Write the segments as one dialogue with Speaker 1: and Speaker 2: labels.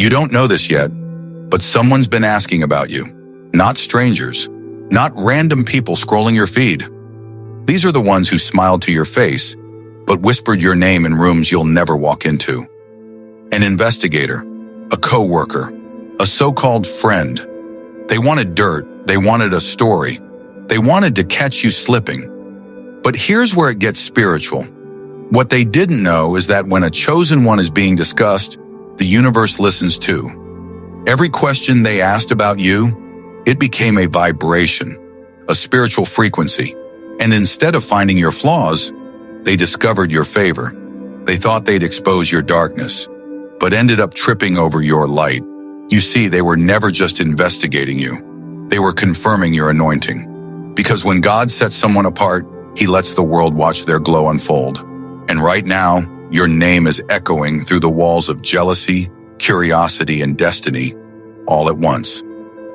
Speaker 1: You don't know this yet, but someone's been asking about you. Not strangers, not random people scrolling your feed. These are the ones who smiled to your face, but whispered your name in rooms you'll never walk into. An investigator, a coworker, a so-called friend. They wanted dirt, they wanted a story, they wanted to catch you slipping. But here's where it gets spiritual. What they didn't know is that when a chosen one is being discussed, the universe listens too. Every question they asked about you, it became a vibration, a spiritual frequency. And instead of finding your flaws, they discovered your favor. They thought they'd expose your darkness, but ended up tripping over your light. You see, they were never just investigating you. They were confirming your anointing. Because when God sets someone apart, He lets the world watch their glow unfold. And right now, your name is echoing through the walls of jealousy, curiosity, and destiny, all at once.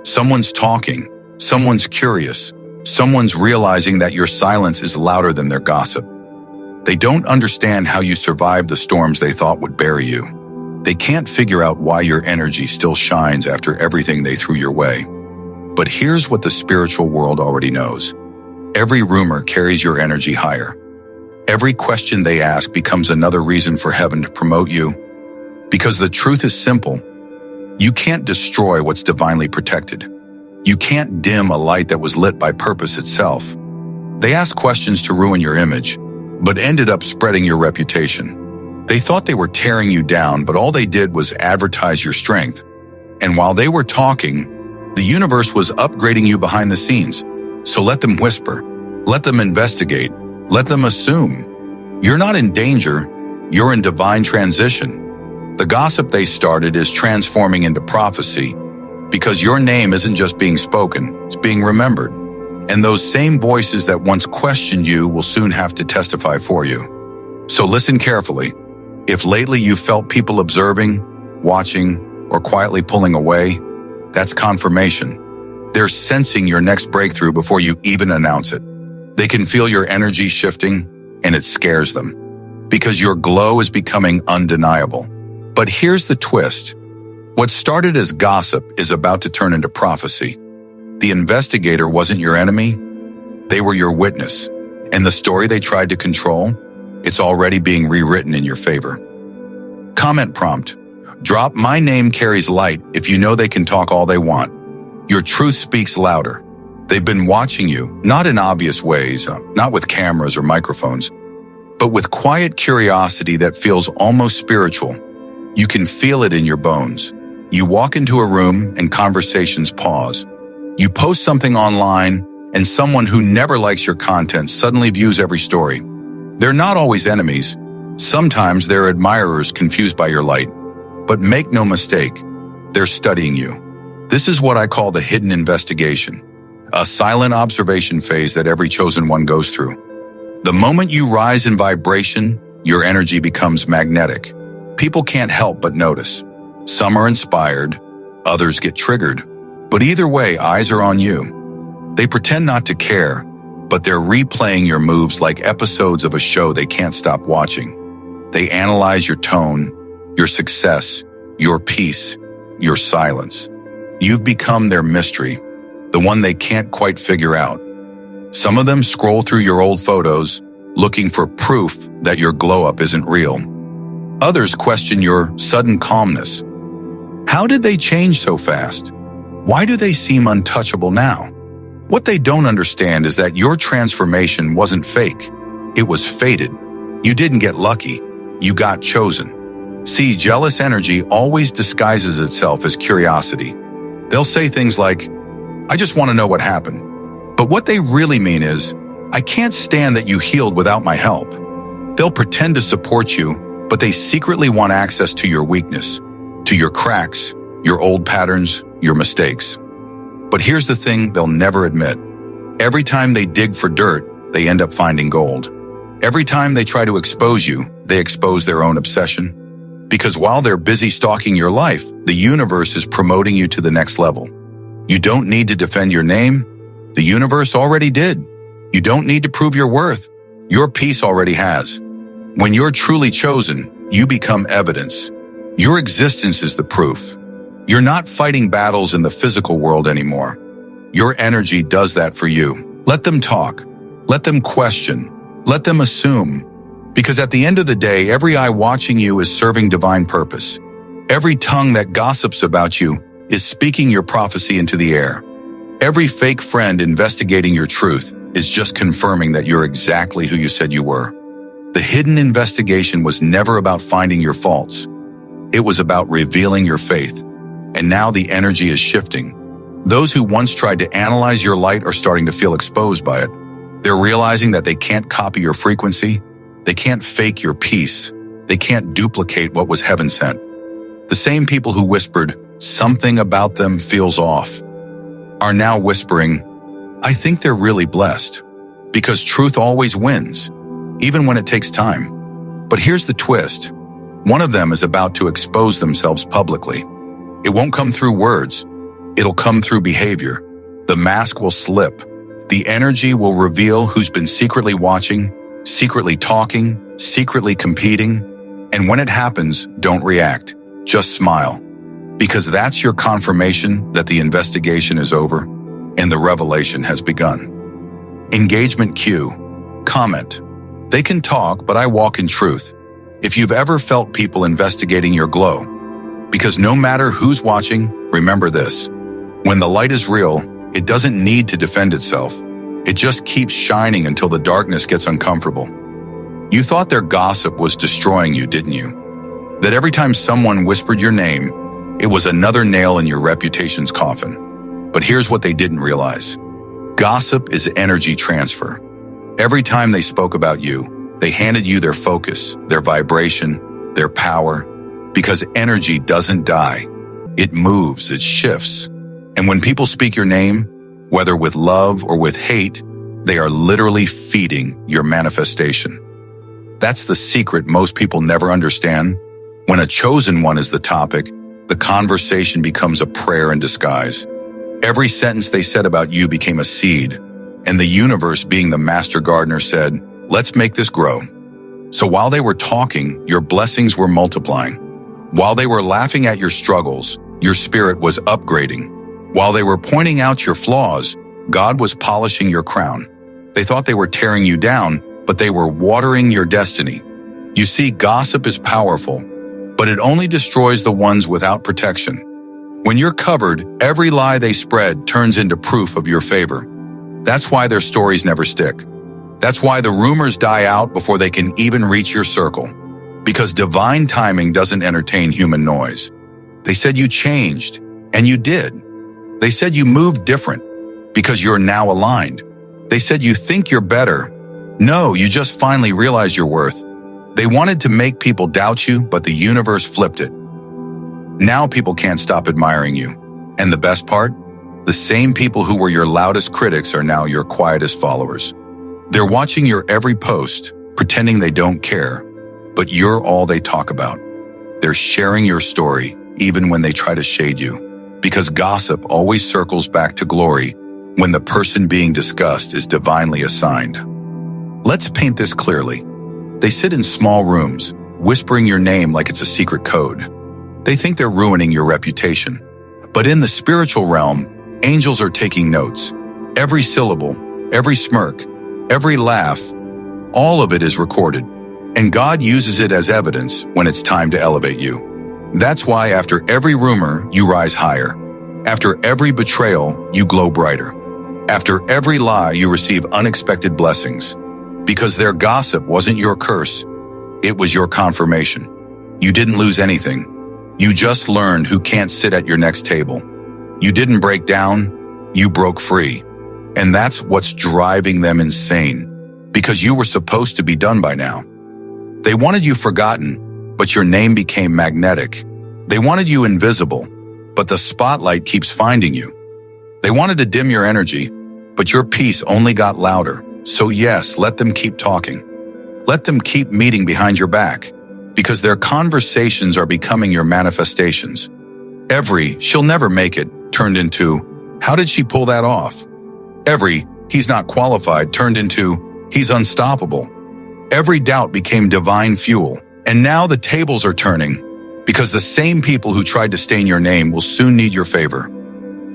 Speaker 1: Someone's talking, someone's curious, someone's realizing that your silence is louder than their gossip. They don't understand how you survived the storms they thought would bury you. They can't figure out why your energy still shines after everything they threw your way. But here's what the spiritual world already knows. Every rumor carries your energy higher. Every question they ask becomes another reason for heaven to promote you. Because the truth is simple. You can't destroy what's divinely protected. You can't dim a light that was lit by purpose itself. They asked questions to ruin your image, but ended up spreading your reputation. They thought they were tearing you down, but all they did was advertise your strength. And while they were talking, the universe was upgrading you behind the scenes. So let them whisper, let them investigate, let them assume. You're not in danger, you're in divine transition. The gossip they started is transforming into prophecy, because your name isn't just being spoken, it's being remembered. And those same voices that once questioned you will soon have to testify for you. So listen carefully. If lately you felt people observing, watching, or quietly pulling away, that's confirmation. They're sensing your next breakthrough before you even announce it. They can feel your energy shifting, and it scares them, because your glow is becoming undeniable. But here's the twist. What started as gossip is about to turn into prophecy. The investigator wasn't your enemy. They were your witness. And the story they tried to control, it's already being rewritten in your favor. Comment prompt. Drop "My name carries light" if you know they can talk all they want. Your truth speaks louder. They've been watching you, not in obvious ways, not with cameras or microphones, but with quiet curiosity that feels almost spiritual. You can feel it in your bones. You walk into a room and conversations pause. You post something online and someone who never likes your content suddenly views every story. They're not always enemies. Sometimes they're admirers confused by your light. But make no mistake, they're studying you. This is what I call the hidden investigation, a silent observation phase that every chosen one goes through. The moment you rise in vibration, your energy becomes magnetic. People can't help but notice. Some are inspired, others get triggered. But either way, eyes are on you. They pretend not to care, but they're replaying your moves like episodes of a show they can't stop watching. They analyze your tone, your success, your peace, your silence. You've become their mystery, the one they can't quite figure out. Some of them scroll through your old photos, looking for proof that your glow-up isn't real. Others question your sudden calmness. How did they change so fast? Why do they seem untouchable now? What they don't understand is that your transformation wasn't fake. It was fated. You didn't get lucky. You got chosen. See, jealous energy always disguises itself as curiosity. They'll say things like, "I just want to know what happened." But what they really mean is, "I can't stand that you healed without my help." They'll pretend to support you, but they secretly want access to your weakness, to your cracks, your old patterns, your mistakes. But here's the thing they'll never admit. Every time they dig for dirt, they end up finding gold. Every time they try to expose you, they expose their own obsession. Because while they're busy stalking your life, the universe is promoting you to the next level. You don't need to defend your name. The universe already did. You don't need to prove your worth. Your peace already has. When you're truly chosen, you become evidence. Your existence is the proof. You're not fighting battles in the physical world anymore. Your energy does that for you. Let them talk. Let them question. Let them assume. Because at the end of the day, every eye watching you is serving divine purpose. Every tongue that gossips about you is speaking your prophecy into the air. Every fake friend investigating your truth is just confirming that you're exactly who you said you were. The hidden investigation was never about finding your faults. It was about revealing your faith. And now the energy is shifting. Those who once tried to analyze your light are starting to feel exposed by it. They're realizing that they can't copy your frequency. They can't fake your peace. They can't duplicate what was heaven sent. The same people who whispered, "Something about them feels off," are now whispering, "I think they're really blessed." Because truth always wins, even when it takes time. But here's the twist. One of them is about to expose themselves publicly. It won't come through words. It'll come through behavior. The mask will slip. The energy will reveal who's been secretly watching, secretly talking, secretly competing. And when it happens, don't react. Just smile. Because that's your confirmation that the investigation is over and the revelation has begun. Engagement cue. Comment. They can talk, but I walk in truth. If you've ever felt people investigating your glow, because no matter who's watching, remember this. When the light is real, it doesn't need to defend itself. It just keeps shining until the darkness gets uncomfortable. You thought their gossip was destroying you, didn't you? That every time someone whispered your name, it was another nail in your reputation's coffin. But here's what they didn't realize. Gossip is energy transfer. Every time they spoke about you, they handed you their focus, their vibration, their power, because energy doesn't die. It moves, it shifts. And when people speak your name, whether with love or with hate, they are literally feeding your manifestation. That's the secret most people never understand. When a chosen one is the topic, the conversation becomes a prayer in disguise. Every sentence they said about you became a seed, and the universe, being the master gardener, said, "Let's make this grow." So while they were talking, your blessings were multiplying. While they were laughing at your struggles, your spirit was upgrading. While they were pointing out your flaws, God was polishing your crown. They thought they were tearing you down, but they were watering your destiny. You see, gossip is powerful, but it only destroys the ones without protection. When you're covered, every lie they spread turns into proof of your favor. That's why their stories never stick. That's why the rumors die out before they can even reach your circle. Because divine timing doesn't entertain human noise. They said you changed, and you did. They said you moved different, because you're now aligned. They said you think you're better. No, you just finally realized your worth. They wanted to make people doubt you, but the universe flipped it. Now people can't stop admiring you. And the best part? The same people who were your loudest critics are now your quietest followers. They're watching your every post, pretending they don't care, but you're all they talk about. They're sharing your story, even when they try to shade you. Because gossip always circles back to glory when the person being discussed is divinely assigned. Let's paint this clearly. They sit in small rooms, whispering your name like it's a secret code. They think they're ruining your reputation. But in the spiritual realm, angels are taking notes. Every syllable, every smirk, every laugh, all of it is recorded. And God uses it as evidence when it's time to elevate you. That's why after every rumor, you rise higher. After every betrayal, you glow brighter. After every lie, you receive unexpected blessings. Because their gossip wasn't your curse, it was your confirmation. You didn't lose anything. You just learned who can't sit at your next table. You didn't break down, you broke free. And that's what's driving them insane. Because you were supposed to be done by now. They wanted you forgotten, but your name became magnetic. They wanted you invisible, but the spotlight keeps finding you. They wanted to dim your energy, but your peace only got louder. So yes, let them keep talking. Let them keep meeting behind your back, because their conversations are becoming your manifestations. Every "she'll never make it" turned into "how did she pull that off?" Every "he's not qualified" turned into "he's unstoppable." Every doubt became divine fuel. And now the tables are turning, Because the same people who tried to stain your name will soon need your favor.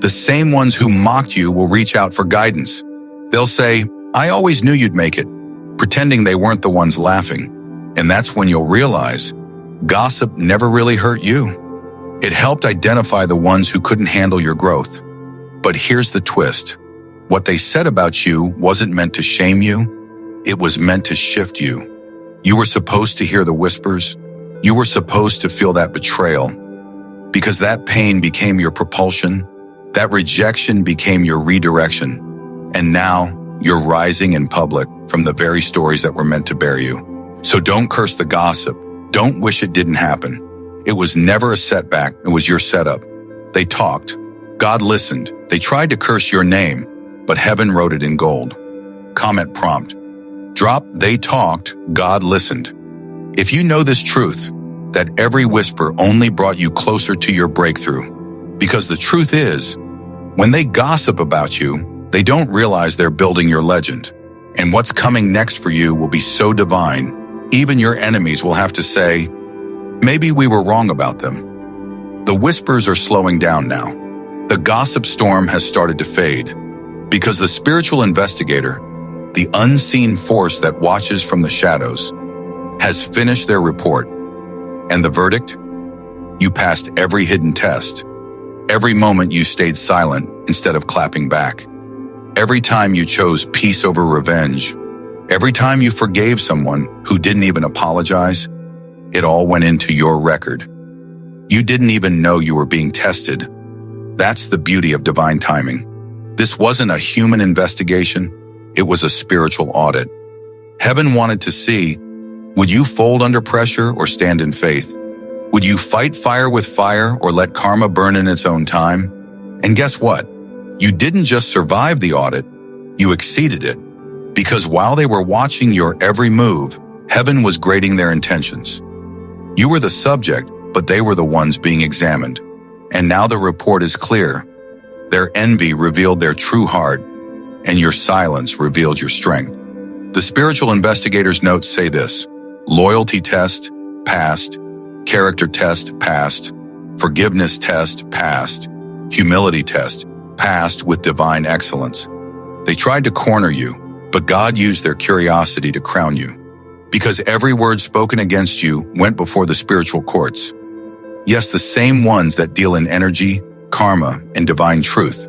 Speaker 1: The same ones who mocked you will reach out for guidance. They'll say, "I always knew you'd make it," pretending they weren't the ones laughing. And that's when you'll realize gossip never really hurt you. It helped identify the ones who couldn't handle your growth. But here's the twist. What they said about you wasn't meant to shame you. It was meant to shift you. You were supposed to hear the whispers. You were supposed to feel that betrayal. Because that pain became your propulsion. That rejection became your redirection. And now you're rising in public from the very stories that were meant to bear you. So don't curse the gossip. Don't wish it didn't happen. It was never a setback. It was your setup. They talked. God listened. They tried to curse your name, but heaven wrote it in gold. Comment prompt. Drop "they talked, God listened." If you know this truth, that every whisper only brought you closer to your breakthrough. Because the truth is, when they gossip about you, they don't realize they're building your legend. And what's coming next for you will be so divine, even your enemies will have to say, "Maybe we were wrong about them." The whispers are slowing down now. The gossip storm has started to fade. Because the spiritual investigator, the unseen force that watches from the shadows, has finished their report. And the verdict? You passed every hidden test. Every moment you stayed silent instead of clapping back. Every time you chose peace over revenge. Every time you forgave someone who didn't even apologize. It all went into your record. You didn't even know you were being tested. That's the beauty of divine timing. This wasn't a human investigation. It was a spiritual audit. Heaven wanted to see, would you fold under pressure or stand in faith? Would you fight fire with fire or let karma burn in its own time? And guess what? You didn't just survive the audit, you exceeded it. Because while they were watching your every move, heaven was grading their intentions. You were the subject, but they were the ones being examined. And now the report is clear. Their envy revealed their true heart, and your silence revealed your strength. The spiritual investigator's notes say this: loyalty test, passed; character test, passed; forgiveness test, passed; humility test, passed with divine excellence. They tried to corner you, but God used their curiosity to crown you. Because every word spoken against you went before the spiritual courts. Yes, the same ones that deal in energy, karma, and divine truth.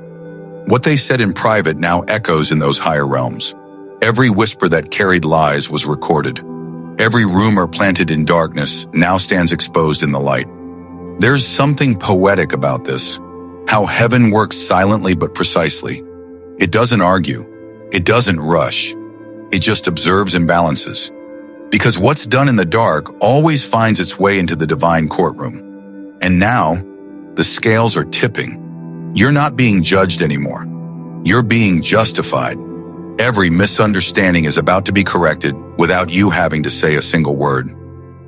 Speaker 1: What they said in private now echoes in those higher realms. Every whisper that carried lies was recorded. Every rumor planted in darkness now stands exposed in the light. There's something poetic about this, how heaven works silently but precisely. It doesn't argue. It doesn't rush. It just observes imbalances. Because what's done in the dark always finds its way into the divine courtroom. And now, the scales are tipping. You're not being judged anymore. You're being justified. Every misunderstanding is about to be corrected without you having to say a single word.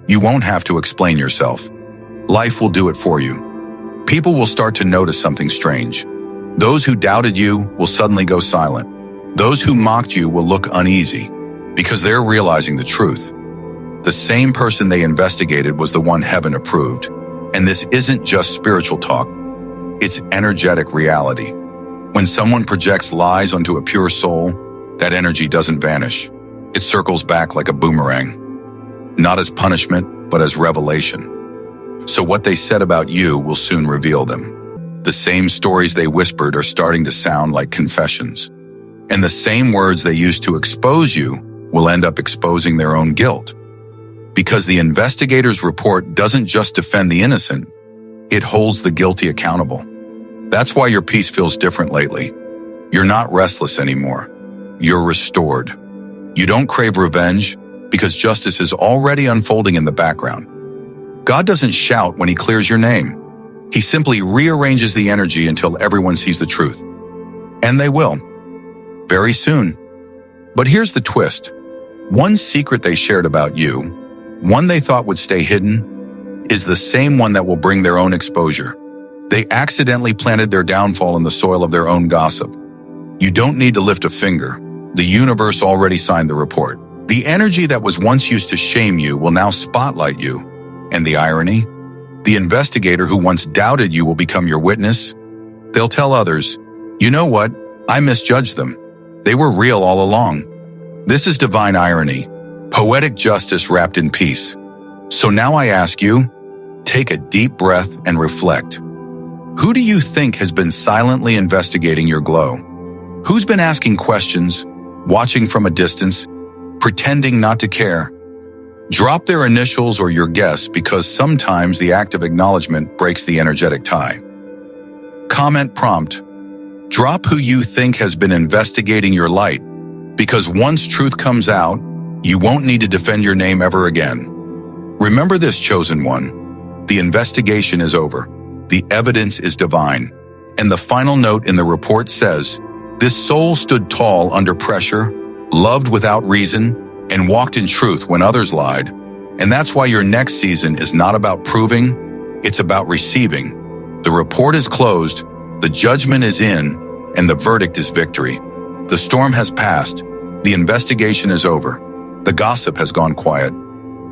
Speaker 1: You won't have to explain yourself. Life will do it for you. People will start to notice something strange. Those who doubted you will suddenly go silent. Those who mocked you will look uneasy because they're realizing the truth. The same person they investigated was the one heaven approved. And this isn't just spiritual talk. It's energetic reality. When someone projects lies onto a pure soul, that energy doesn't vanish. It circles back like a boomerang. Not as punishment, but as revelation. So what they said about you will soon reveal them. The same stories they whispered are starting to sound like confessions. And the same words they used to expose you will end up exposing their own guilt. Because the investigator's report doesn't just defend the innocent, it holds the guilty accountable. That's why your peace feels different lately. You're not restless anymore. You're restored. You don't crave revenge because justice is already unfolding in the background. God doesn't shout when he clears your name. He simply rearranges the energy until everyone sees the truth. And they will. Very soon. But here's the twist. One secret they shared about you, one they thought would stay hidden, is the same one that will bring their own exposure. They accidentally planted their downfall in the soil of their own gossip. You don't need to lift a finger. The universe already signed the report. The energy that was once used to shame you will now spotlight you. And the irony? The investigator who once doubted you will become your witness. They'll tell others, "You know what? I misjudged them. They were real all along." This is divine irony, poetic justice wrapped in peace. So now I ask you, take a deep breath and reflect. Who do you think has been silently investigating your glow? Who's been asking questions, watching from a distance, pretending not to care? Drop their initials or your guess, because sometimes the act of acknowledgement breaks the energetic tie. Comment prompt: drop who you think has been investigating your light, because once truth comes out, you won't need to defend your name ever again. Remember this, chosen one. The investigation is over. The evidence is divine. And the final note in the report says, this soul stood tall under pressure, loved without reason, and walked in truth when others lied. And that's why your next season is not about proving, it's about receiving. The report is closed, the judgment is in, and the verdict is victory. The storm has passed, the investigation is over, the gossip has gone quiet.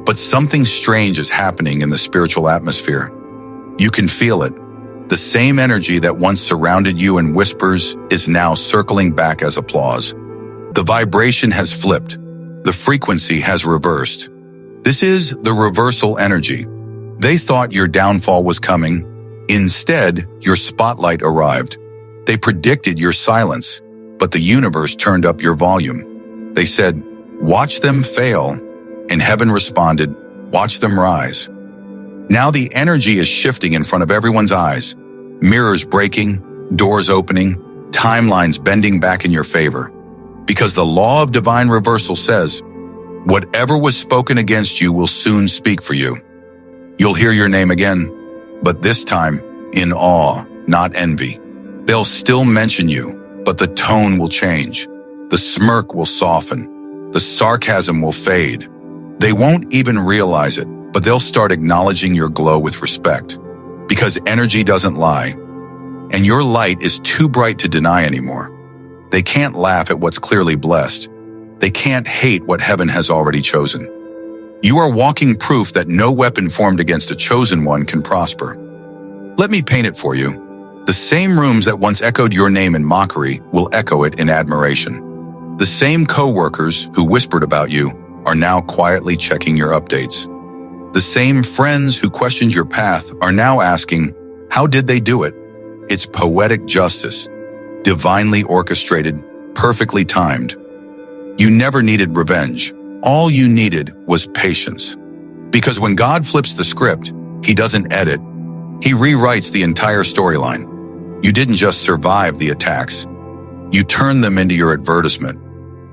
Speaker 1: But something strange is happening in the spiritual atmosphere. You can feel it. The same energy that once surrounded you in whispers is now circling back as applause. The vibration has flipped. The frequency has reversed. This is the reversal energy. They thought your downfall was coming. Instead, your spotlight arrived. They predicted your silence, but the universe turned up your volume. They said, "Watch them fail," and heaven responded, "Watch them rise." Now the energy is shifting in front of everyone's eyes. Mirrors breaking, doors opening, timelines bending back in your favor. Because the law of divine reversal says, whatever was spoken against you will soon speak for you. You'll hear your name again, but this time in awe, not envy. They'll still mention you, but the tone will change. The smirk will soften. The sarcasm will fade. They won't even realize it, but they'll start acknowledging your glow with respect. Because energy doesn't lie, and your light is too bright to deny anymore. They can't laugh at what's clearly blessed. They can't hate what heaven has already chosen. You are walking proof that no weapon formed against a chosen one can prosper. Let me paint it for you. The same rooms that once echoed your name in mockery will echo it in admiration. The same co-workers who whispered about you are now quietly checking your updates. The same friends who questioned your path are now asking, how did they do it? It's poetic justice, divinely orchestrated, perfectly timed. You never needed revenge. All you needed was patience. Because when God flips the script, he doesn't edit. He rewrites the entire storyline. You didn't just survive the attacks. You turned them into your advertisement.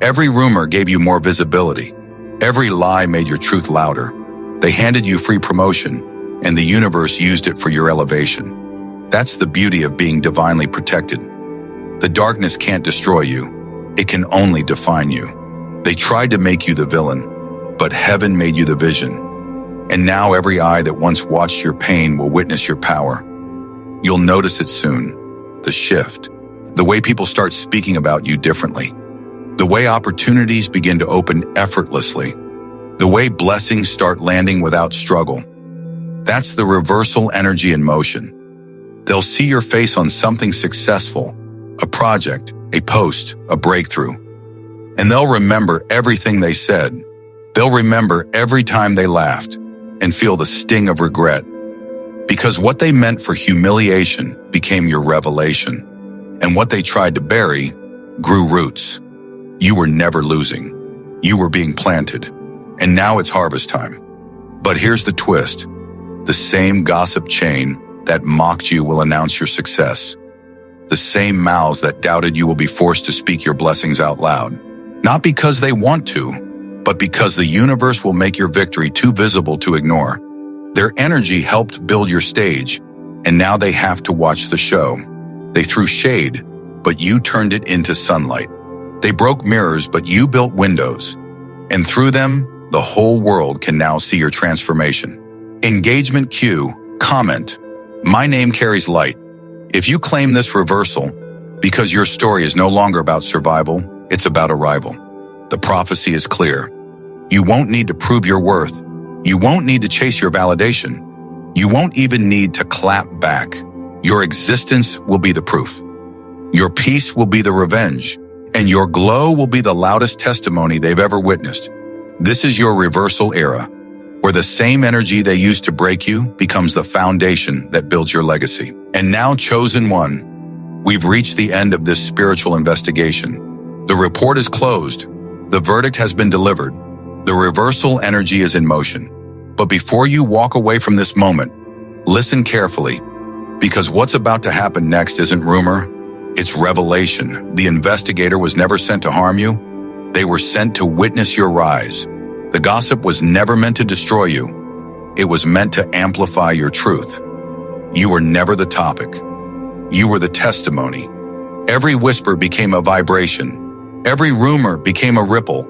Speaker 1: Every rumor gave you more visibility. Every lie made your truth louder. They handed you free promotion, and the universe used it for your elevation. That's the beauty of being divinely protected. The darkness can't destroy you. It can only define you. They tried to make you the villain, but heaven made you the vision. And now every eye that once watched your pain will witness your power. You'll notice it soon. The shift. The way people start speaking about you differently. The way opportunities begin to open effortlessly. The way blessings start landing without struggle. That's the reversal energy in motion. They'll see your face on something successful, a project, a post, a breakthrough. And they'll remember everything they said. They'll remember every time they laughed and feel the sting of regret. Because what they meant for humiliation became your revelation. And what they tried to bury grew roots. You were never losing. You were being planted. And now it's harvest time. But here's the twist. The same gossip chain that mocked you will announce your success. The same mouths that doubted you will be forced to speak your blessings out loud. Not because they want to, but because the universe will make your victory too visible to ignore. Their energy helped build your stage, and now they have to watch the show. They threw shade, but you turned it into sunlight. They broke mirrors, but you built windows. And through them, the whole world can now see your transformation. Engagement cue, comment. My name carries light. If you claim this reversal, because your story is no longer about survival, it's about arrival. The prophecy is clear. You won't need to prove your worth. You won't need to chase your validation. You won't even need to clap back. Your existence will be the proof. Your peace will be the revenge, and your glow will be the loudest testimony they've ever witnessed. This is your reversal era, where the same energy they used to break you becomes the foundation that builds your legacy. And now, chosen one, we've reached the end of this spiritual investigation. The report is closed. The verdict has been delivered. The reversal energy is in motion. But before you walk away from this moment, listen carefully, because what's about to happen next isn't rumor, it's revelation. The investigator was never sent to harm you. They were sent to witness your rise. The gossip was never meant to destroy you. It was meant to amplify your truth. You were never the topic. You were the testimony. Every whisper became a vibration. Every rumor became a ripple.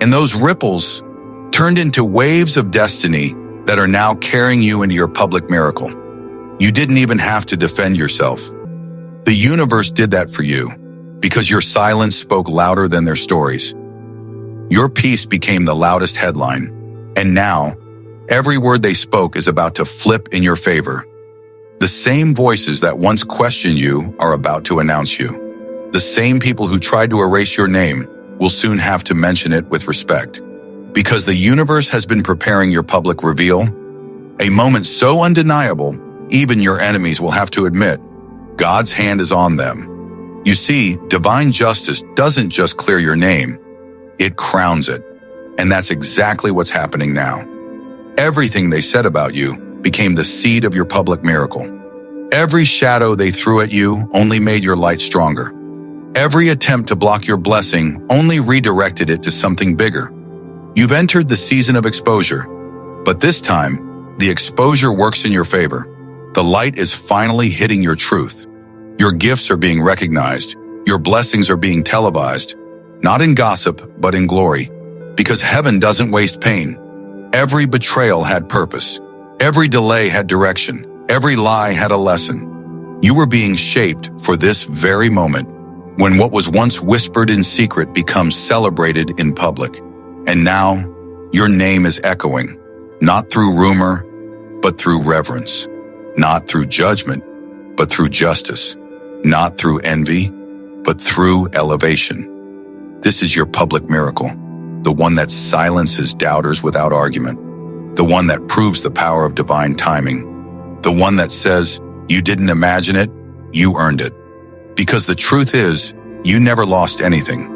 Speaker 1: And those ripples turned into waves of destiny that are now carrying you into your public miracle. You didn't even have to defend yourself. The universe did that for you, because your silence spoke louder than their stories. Your peace became the loudest headline, and now, every word they spoke is about to flip in your favor. The same voices that once questioned you are about to announce you. The same people who tried to erase your name will soon have to mention it with respect. Because the universe has been preparing your public reveal, a moment so undeniable, even your enemies will have to admit, God's hand is on them. You see, divine justice doesn't just clear your name, it crowns it. And that's exactly what's happening now. Everything they said about you became the seed of your public miracle. Every shadow they threw at you only made your light stronger. Every attempt to block your blessing only redirected it to something bigger. You've entered the season of exposure, but this time, the exposure works in your favor. The light is finally hitting your truth. Your gifts are being recognized. Your blessings are being televised, not in gossip, but in glory. Because heaven doesn't waste pain. Every betrayal had purpose. Every delay had direction. Every lie had a lesson. You were being shaped for this very moment, when what was once whispered in secret becomes celebrated in public. And now, your name is echoing, not through rumor, but through reverence. Not through judgment, but through justice. Not through envy, but through elevation. This is your public miracle, the one that silences doubters without argument, the one that proves the power of divine timing, the one that says, you didn't imagine it, you earned it. Because the truth is, you never lost anything.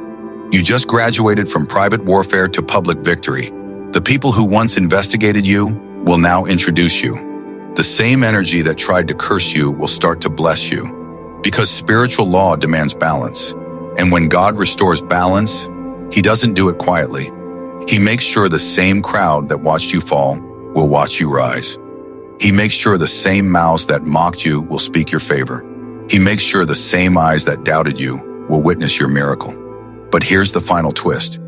Speaker 1: You just graduated from private warfare to public victory. The people who once investigated you will now introduce you. The same energy that tried to curse you will start to bless you, because spiritual law demands balance. And when God restores balance, He doesn't do it quietly. He makes sure the same crowd that watched you fall will watch you rise. He makes sure the same mouths that mocked you will speak your favor. He makes sure the same eyes that doubted you will witness your miracle. But here's the final twist.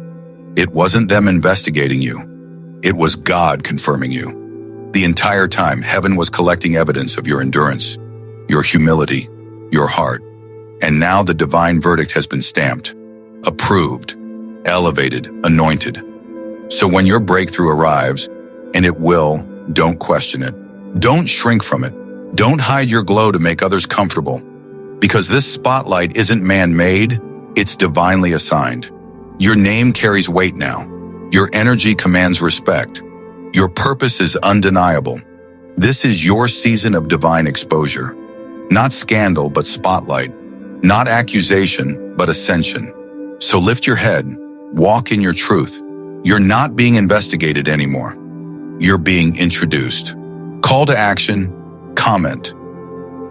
Speaker 1: It wasn't them investigating you. It was God confirming you. The entire time, heaven was collecting evidence of your endurance, your humility, your heart. And now the divine verdict has been stamped, approved, elevated, anointed. So when your breakthrough arrives, and it will, don't question it. Don't shrink from it. Don't hide your glow to make others comfortable. Because this spotlight isn't man-made, it's divinely assigned. Your name carries weight now. Your energy commands respect. Your purpose is undeniable. This is your season of divine exposure. Not scandal, but spotlight. Not accusation, but ascension. So lift your head, walk in your truth. You're not being investigated anymore. You're being introduced. Call to action, comment.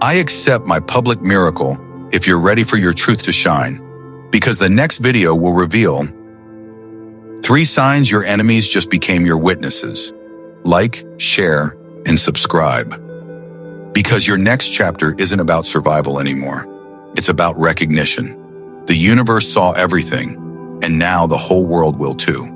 Speaker 1: I accept my public miracle if you're ready for your truth to shine. Because the next video will reveal 3 signs your enemies just became your witnesses. Like, share, and subscribe. Because your next chapter isn't about survival anymore. It's about recognition. The universe saw everything, and now the whole world will too.